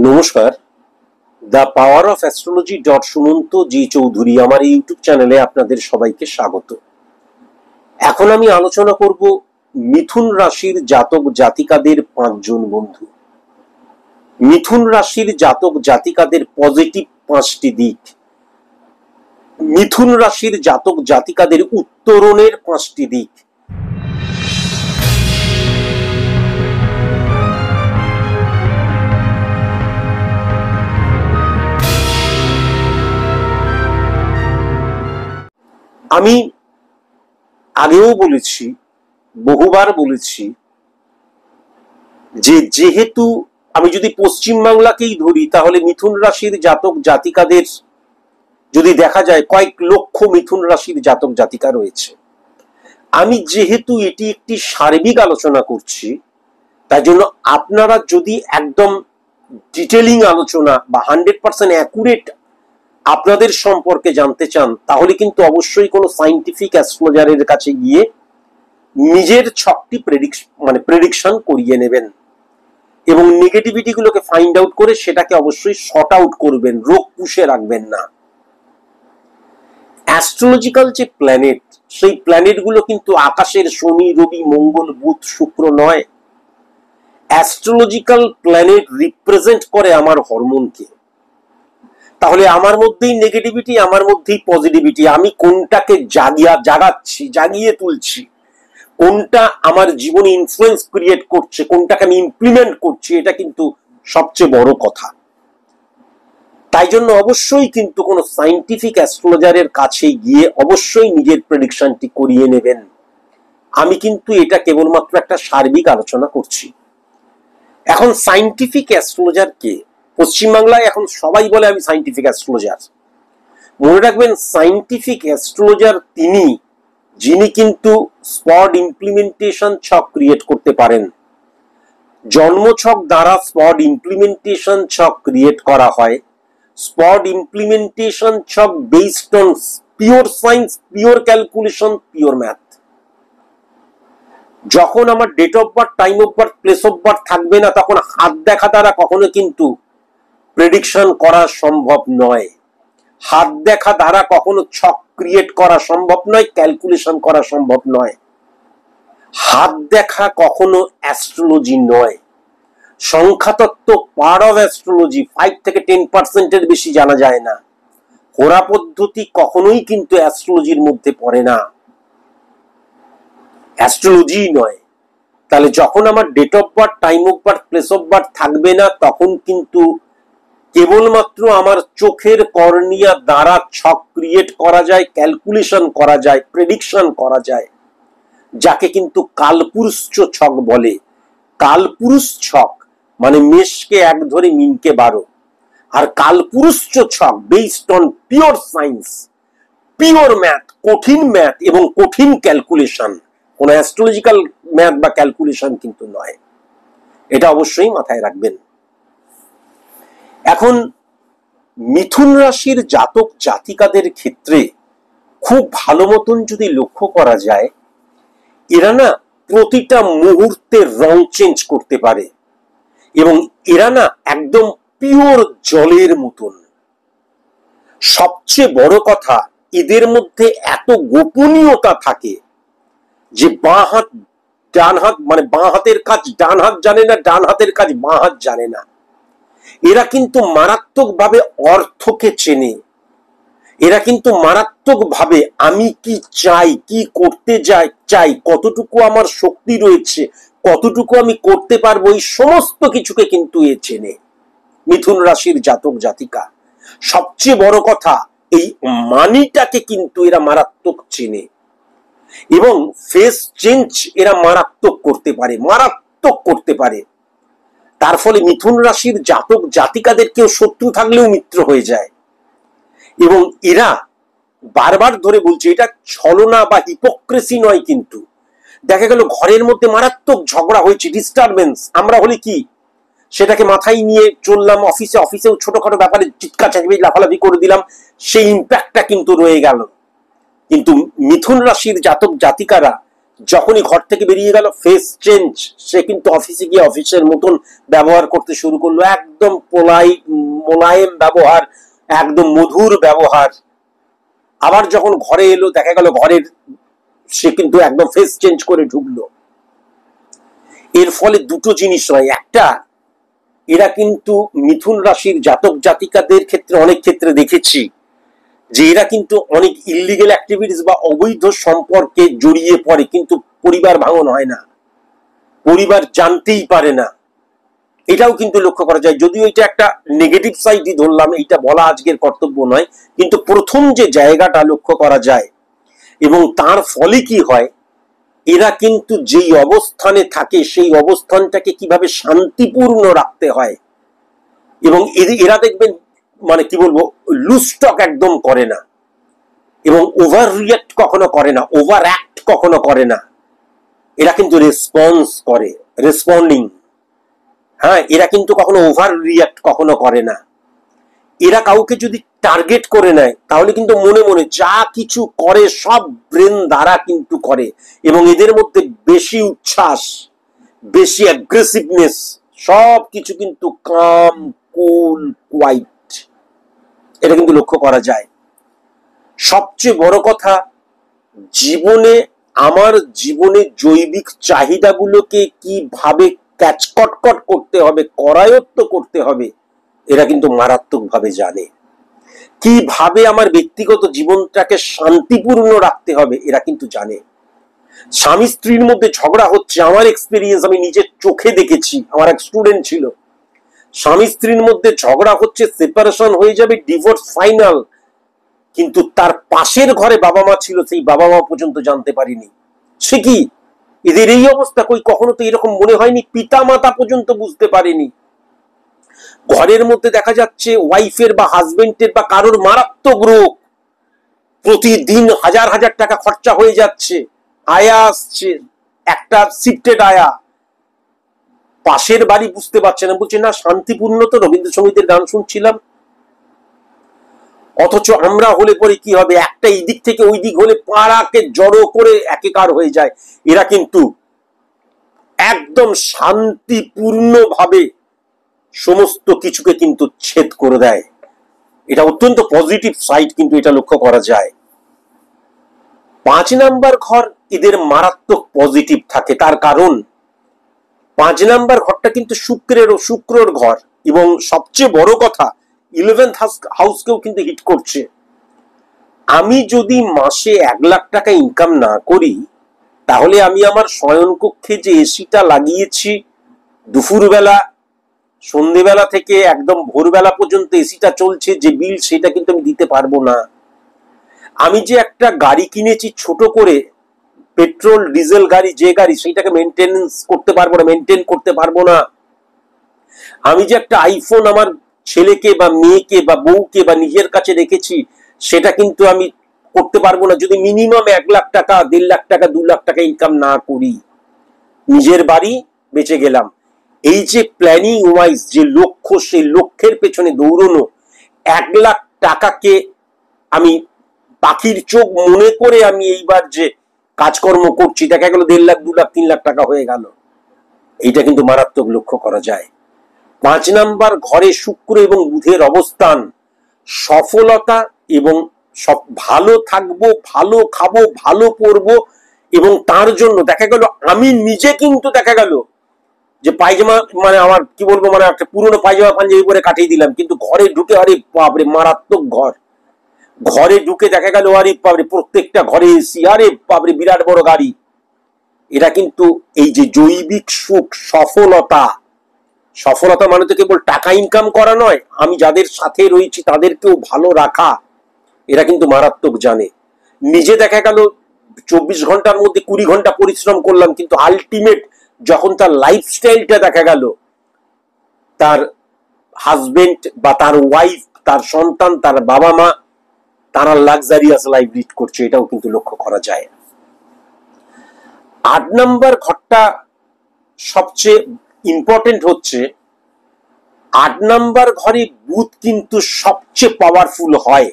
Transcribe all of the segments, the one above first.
নমস্কার, the power of astrology Sumanta ji Chowdhury আমার এই ইউটিউব চ্যানেলে আপনাদের সবাইকে স্বাগত। এখন আমি আলোচনা করব মিথুন রাশির জাতক জাতিকাদের 5 জন বন্ধু। মিথুন রাশির জাতক জাতিকাদের পজিটিভ 5টি দিক, মিথুন রাশির জাতক জাতিকাদের উত্তরণের 5টি দিক, আমি আগেও বলেছি, বহুবার বলেছি যে যেহেতু আমি যদি পশ্চিমবাংলাকেই ধরি তাহলে মিথুন রাশির জাতক জাতিকাদের যদি দেখা যায় কয়েক লক্ষ মিথুন রাশির জাতক জাতিকা রয়েছে। আমি যেহেতু এটি একটি সার্বিক আলোচনা করছি, তাই জন্য আপনারা যদি একদম ডিটেলিং আলোচনা বা 100% অ্যাকুরেট আপনাদের সম্পর্কে জানতে চান, তাহলে কিন্তু অবশ্যই কোনো সায়েন্টিফিক অ্যাস্ট্রোলজারের কাছে গিয়ে নিজের ছকটি প্রেডিকশন করিয়ে নেবেন এবং নেগেটিভিটি গুলোকে ফাইন্ড আউট করে সেটাকে অবশ্যই শর্ট আউট করবেন, রোগ পুষে রাখবেন না। অ্যাস্ট্রোলজিক্যাল যে প্ল্যানেট, সেই প্ল্যানেট গুলো কিন্তু আকাশের শনি, রবি, মঙ্গল, বুধ, শুক্র নয়। অ্যাস্ট্রোলজিক্যাল প্ল্যানেট রিপ্রেজেন্ট করে আমার হরমোনকে। তাহলে আমার মধ্যেই নেগেটিভিটি, আমার মধ্যেই পজিটিভিটি, আমি কোনটাকে জাগিয়ে তুলছি, কোনটা আমার জীবনে ইনফ্লুয়েন্স ক্রিয়েট করছে, কোনটাকে আমি ইমপ্লিমেন্ট করছি, এটা কিন্তু সবচেয়ে বড় কথা। তাই জন্য অবশ্যই কিন্তু কোনো সায়েন্টিফিক অ্যাস্ট্রোলজারের কাছে গিয়ে অবশ্যই নিজের প্রেডিকশনটি করিয়ে নেবেন। আমি কিন্তু এটা কেবলমাত্র একটা সার্বিক আলোচনা করছি। এখন সায়েন্টিফিক অ্যাস্ট্রোলজার কে? পশ্চিমবাংলায় এখন সবাই বলে আমি সায়েন্টিফিক অ্যাস্ট্রোলজার। মনে রাখবেন, সায়েন্টিফিক অ্যাস্ট্রোলজার তিনি যিনি কিন্তু স্পট ইমপ্লিমেন্টেশন ছক ক্রিয়েট করতে পারেন। জন্মছক দ্বারা স্পট ইমপ্লিমেন্টেশন ছক ক্রিয়েট করা হয়। স্পট ইমপ্লিমেন্টেশন ছক based on pure science, pure calculation, pure math. যখন আমার date of birth, time of birth, place of birth থাকবে না, তখন হাত দেখা দ্বারা কখনো কিন্তু প্রেডিকশন করা সম্ভব নয়। হাত দেখা দ্বারা কখনো ছক ক্রিয়েট করা সম্ভব নয়, ক্যালকুলেশন করা সম্ভব নয়। হাত দেখা কখনো অ্যাস্ট্রোলজি নয়। সংখ্যাতত্ত্ব পার্ট অফ অ্যাস্ট্রোলজি, 5 থেকে 10% বেশি জানা যায় না। হোরা পদ্ধতি কখনোই কিন্তু অ্যাস্ট্রোলজির মধ্যে পড়ে না, অ্যাস্ট্রোলজি নয়। তাহলে যখন আমার date of birth, time of birth, place of birth থাকবে না, তখন কিন্তু কেবলমাত্র আমার চোখের কর্নিয়া দ্বারা ছক ক্রিয়েট করা যায়, ক্যালকুলেশন করা যায়, প্রেডিকশন করা যায়, যাকে কিন্তু কালপুরুষ ছক বলে। কালপুরুষ ছক মানে মেষকে 1 ধরে মিনকে 12, আর কালপুরুষ ছক based on pure science, pure math, কঠিন ম্যাথ এবং কঠিন ক্যালকুলেশন, কোন অ্যাস্ট্রোলজিক্যাল ম্যাথ বা ক্যালকুলেশন কিন্তু নয়। এটা অবশ্যই মাথায় রাখবেন। এখন মিথুন রাশির জাতক জাতিকাদের ক্ষেত্রে খুব ভালো মতন যদি লক্ষ্য করা যায়, এরা না প্রতিটা মুহূর্তে রং চেঞ্জ করতে পারে এবং এরা না একদম পিওর জলের মতন। সবচেয়ে বড় কথা, এদের মধ্যে এত গোপনীয়তা থাকে যে বাঁ হাত ডান হাত, মানে বাঁ হাতের কাজ ডান হাত জানে না, ডান হাতের কাজ বাঁ হাত জানে না। এরা কিন্তু মারাত্মকভাবে অর্থকে চেনে। এরা কিন্তু মারাত্মকভাবে আমি কি চাই, কি করতে চাই, কতটুকু আমার শক্তি রয়েছে, কতটুকু আমি করতে পারবো, এই সমস্ত কিছুকে কিন্তু এ চেনে মিথুন রাশির জাতক জাতিকা। সবচেয়ে বড় কথা, এই মানিটাকে কিন্তু এরা মারাত্মক চেনে এবং ফেস চেঞ্জ এরা মারাত্মক করতে পারে। তার ফলে মিথুন রাশির জাতক জাতিকাদের কেউ শত্রু থাকলেও মিত্র হয়ে যায়। এবং এরা বারবার ধরে বলছে, এটা ছলনা বা হিপোক্রেসি নয়, কিন্তু দেখা গেল ঘরের মধ্যে মারাত্মক ঝগড়া হয়েছে, ডিস্টারবেন্স, আমরা হলে কি সেটাকে মাথায় নিয়ে চললাম, অফিসেও ছোটখাটো ব্যাপারে চিৎকার চেঁচামেচি লাফালাফি করে দিলাম, সেই ইম্প্যাক্টটা কিন্তু রয়ে গেল। কিন্তু মিথুন রাশির জাতক জাতিকারা যখনই ঘর থেকে বেরিয়ে গেল ফেস চেঞ্জ, সে কিন্তু অফিসে গিয়ে অফিসের মতন ব্যবহার করতে শুরু করলো, একদম পোলাইট মোলায়েম ব্যবহার, একদম মধুর ব্যবহার। আবার যখন ঘরে এলো দেখা গেল ঘরের সে কিন্তু একদম ফেস চেঞ্জ করে ঢুকলো। এর ফলে দুটো জিনিস হয়, একটা এরা কিন্তু মিথুন রাশির জাতক জাতিকাদের ক্ষেত্রে অনেক ক্ষেত্রে দেখেছি যে এরা কিন্তু অনেক ইলিগাল অ্যাক্টিভিটিস বা অবৈধ সম্পর্কে জড়িয়ে পড়ে, কিন্তু পরিবার ভাঙন হয় না, পরিবার জানতেই পারে না। এটাও কিন্তু লক্ষ্য করা যায়, যদিও এটা একটা নেগেটিভ সাইডই ধরলাম, এইটা বলা আজকের কর্তব্য নয়, কিন্তু প্রথম যে জায়গাটা লক্ষ্য করা যায়। এবং তার ফলে কি হয়, এরা কিন্তু যেই অবস্থানে থাকে সেই অবস্থানটাকে কিভাবে শান্তিপূর্ণ রাখতে হয়, এবং এরা দেখবেন মানে কি বলবো লুস্টক একদম করে না, এবং ওভার রিয়াক্ট কখনো করে না, ওভার অ্যাক্ট কখনো করে না। এরা কিন্তু রেসপন্স করে, রেসপন্ডিং। হ্যাঁ, এরা কিন্তু কখনো ওভার রিয়াক্ট কখনো করে না। এরা কাউকে যদি টার্গেট করে নেয় তাহলে কিন্তু মনে মনে যা কিছু করে সব ব্রেন দ্বারা কিন্তু করে, এবং এদের মধ্যে বেশি উচ্ছ্বাস, বেশি অ্যাগ্রেসিভনেস, সব কিছু কিন্তু কাম কুল কোয়াইট, এটা কিন্তু লক্ষ্য করা যায়। সবচেয়ে বড় কথা, জীবনে আমার জীবনে জৈবিক চাহিদাগুলোকে কিভাবে ক্যাচকটকট করতে হবে, করায়ত্ত করতে হবে, এরা কিন্তু মারাত্মকভাবে জানে। কিভাবে আমার ব্যক্তিগত জীবনটাকে শান্তিপূর্ণ রাখতে হবে এরা কিন্তু জানে। স্বামী স্ত্রীর মধ্যে ঝগড়া হচ্ছে, আমার এক্সপিরিয়েন্স আমি নিজের চোখে দেখেছি, আমার এক স্টুডেন্ট ছিল, স্বামী স্ত্রীর মধ্যে ঝগড়া হচ্ছে, সেপারেশন হয়ে যাবে, ডিভোর্স ফাইনাল, কিন্তু তার পাশের ঘরে বাবা মা ছিল, সেই বাবা মা পর্যন্ত জানতে পারিনি। সে কি এদের এই অবস্থা, কই কখনো তো এরকম মনে হয়নি, পিতা মাতা পর্যন্ত বুঝতে পারেনি। ঘরের মধ্যে দেখা যাচ্ছে ওয়াইফের বা হাজবেন্ডের বা কারোর মারাত্মক রোগ, প্রতিদিন হাজার হাজার টাকা খরচা হয়ে যাচ্ছে, আয়া আসছে একটা শিফটেড আয়া, পাশের বাড়ি বুঝতে পারছে না, বলছে না শান্তিপূর্ণ তো রবীন্দ্রসঙ্গীতের গান শুনছিলাম। অথচ আমরা হলে পরে কি হবে, একটা এই দিক থেকে ওই দিক হলে পাড়াকে জড়ো করে একাকার হয়ে যায়। এরা কিন্তু একদম শান্তিপূর্ণভাবে সমস্ত কিছুকে কিন্তু ছেদ করে দেয়। এটা অত্যন্ত পজিটিভ সাইড, কিন্তু এটা লক্ষ্য করা যায়। 5 নাম্বার ঘর এদের মারাত্মক পজিটিভ থাকে, তার কারণ 5 নাম্বার ঘরটা কিন্তু শুক্রর ঘর, এবং সবচেয়ে বড় কথা 11th হাউসকেও কিন্তু হিট করছে। আমি যদি মাসে 1 লাখ টাকা ইনকাম না করি, তাহলে আমি আমার শয়নকক্ষে যে এসিটা লাগিয়েছি দুপুরবেলা সন্ধ্যেবেলা থেকে একদম ভোরবেলা পর্যন্ত এসিটা চলছে, যে বিল সেটা কিন্তু আমি দিতে পারবো না। আমি যে একটা গাড়ি কিনেছি ছোট করে, পেট্রোল ডিজেল গাড়ি, যে গাড়ি, সেটাকে মেনটেনেন্স করতে পারবো না, মেনটেন করতে পারবো না। আমি যে একটা আইফোন আমার ছেলেকে বা মেয়েকে বা বউকে বা নিজের কাছে রেখেছি, সেটা কিন্তু আমি করতে পারবো না যদি মিনিমাম 1 লাখ টাকা, 1.5 লাখ টাকা, 2 লাখ টাকা ইনকাম না করি। নিজের বাড়ি বেঁচে গেলাম। এই যে প্ল্যানিং ওয়াইজ যে লক্ষ্য, সেই লক্ষ্যের পেছনে দৌড়ানো, 1 লাখ টাকাকে আমি পাখির চোখ মনে করে আমি এইবার যে কাজকর্ম করছি, দেখা গেল 1.5 লাখ, 2 লাখ, 3 লাখ টাকা হয়ে গেল। এইটা কিন্তু মারাত্মক লক্ষ্য করা যায়। 5 নাম্বার ঘরে শুক্র এবং বুধের অবস্থান সফলতা এবং সব ভালো থাকবো, ভালো খাবো, ভালো পড়বো, এবং তার জন্য দেখা গেল আমি নিজে কিন্তু দেখা গেল যে পায়জামা মানে আমার কি বলবো মানে একটা পুরনো পায়জামা পাঞ্জাবি পরে কাটিয়ে দিলাম, কিন্তু ঘরে ঢুকে আরে বাপরে মারাত্মক ঘর, ঘরে ঢুকে দেখা গেল আরে বাপরে প্রত্যেকটা ঘরে এসি, আরে বাপরে বিরাট বড় গাড়ি। এরা কিন্তু এই যে জৈবিক সুখ, সফলতা, সফলতা মানে তো কেবল টাকা ইনকাম করা নয়, আমি যাদের সাথে রয়েছি তাদেরকেও ভালো রাখা, এরা কিন্তু মারাত্মক জানে। নিজে দেখা গেল 24 ঘন্টার মধ্যে 20 ঘন্টা পরিশ্রম করলাম, কিন্তু আলটিমেট যখন তার লাইফস্টাইলটা দেখা গেল, তার হাজবেন্ড বা তার ওয়াইফ, তার সন্তান, তার বাবা মা, তারা লাক্সারিয়াস লাইফ লিড করছে, এটাও কিন্তু লক্ষ্য করা যায়। 8 নাম্বার ঘরটা সবচেয়ে ইম্পর্টেন্ট হচ্ছে, 8 নাম্বার ঘরে বুধ কিন্তু সবচেয়ে পাওয়ারফুল হয়,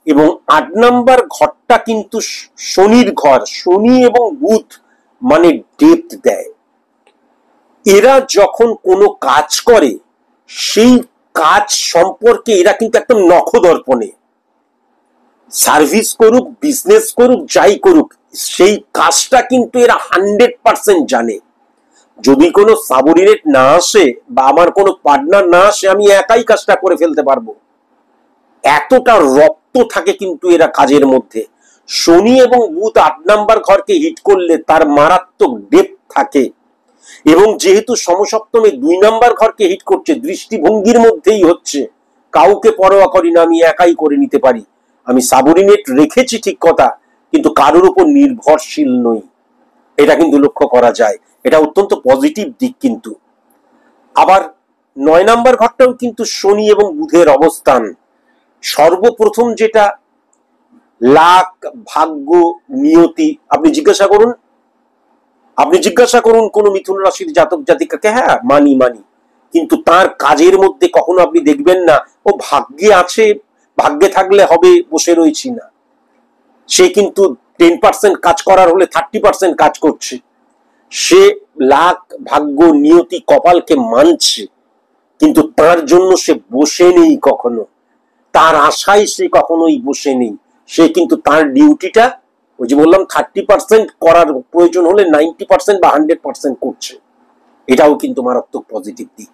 এবং 8 নাম্বার ঘরটা ঘরটা কিন্তু শনির ঘর, শনি এবং বুধ মানে ডেপথ দেয়। এরা যখন কোনো কাজ করে সেই কাজ সম্পর্কে এরা কিন্তু একদম নখদর্পণে, সার্ভিস করুক, বিজনেস করুক, যাই করুক, সেই কাজটা কিন্তু এরা 100% জানে। যদি কোনো সাবঅর্ডিনেট না আসে বা আমার কোনো পার্টনার না আসে, আমি একাই কাজটা করে ফেলতে পারবো, এতটা রপ্ত থাকে কিন্তু এরা কাজের মধ্যে। শনি এবং বুধ 8 নাম্বার ঘরকে হিট করলে তার মারাত্মক ডেপথ থাকে, এবং যেহেতু সমসপ্তমে 2 নাম্বার ঘরকে হিট করছে, দৃষ্টিভঙ্গির মধ্যেই হচ্ছে, কাউকে পরোয়া করি না, আমি একাই করে নিতে পারি। আমি সাবঅর্ডিনেট রেখেছি ঠিক কথা, কিন্তু কারোর উপর নির্ভরশীল নই, এটা কিন্তু লক্ষ্য করা যায়। এটা অত্যন্ত পজিটিভ দিক। কিন্তু আবার 9 নাম্বার ঘরটাও কিন্তু শনি এবং বুধের অবস্থান। সর্বপ্রথম যেটা লাক, ভাগ্য, নিয়তি, আপনি জিজ্ঞাসা করুন কোন মিথুন রাশির জাতক জাতিকাকে, হ্যাঁ মানি, কিন্তু তার কাজের মধ্যে কখনো আপনি দেখবেন না ও ভাগ্যে আছে, ভাগ্যে থাকলে হবে, বসে রয়েছি না। সে কিন্তু 10% কাজ করার হলে 30% কাজ করছে। সে লাক, ভাগ্য, নিয়তি, কপালকে মানছে, কিন্তু তার জন্য সে বসে নেই কখনো, তার আশায় সে কখনোই বসে নেই। সে কিন্তু তার ডিউটিটা, ওই যে বললাম 30% করার প্রয়োজন হলে 90% বা 100% করছে। এটাও কিন্তু মারাত্মক পজিটিভ দিক।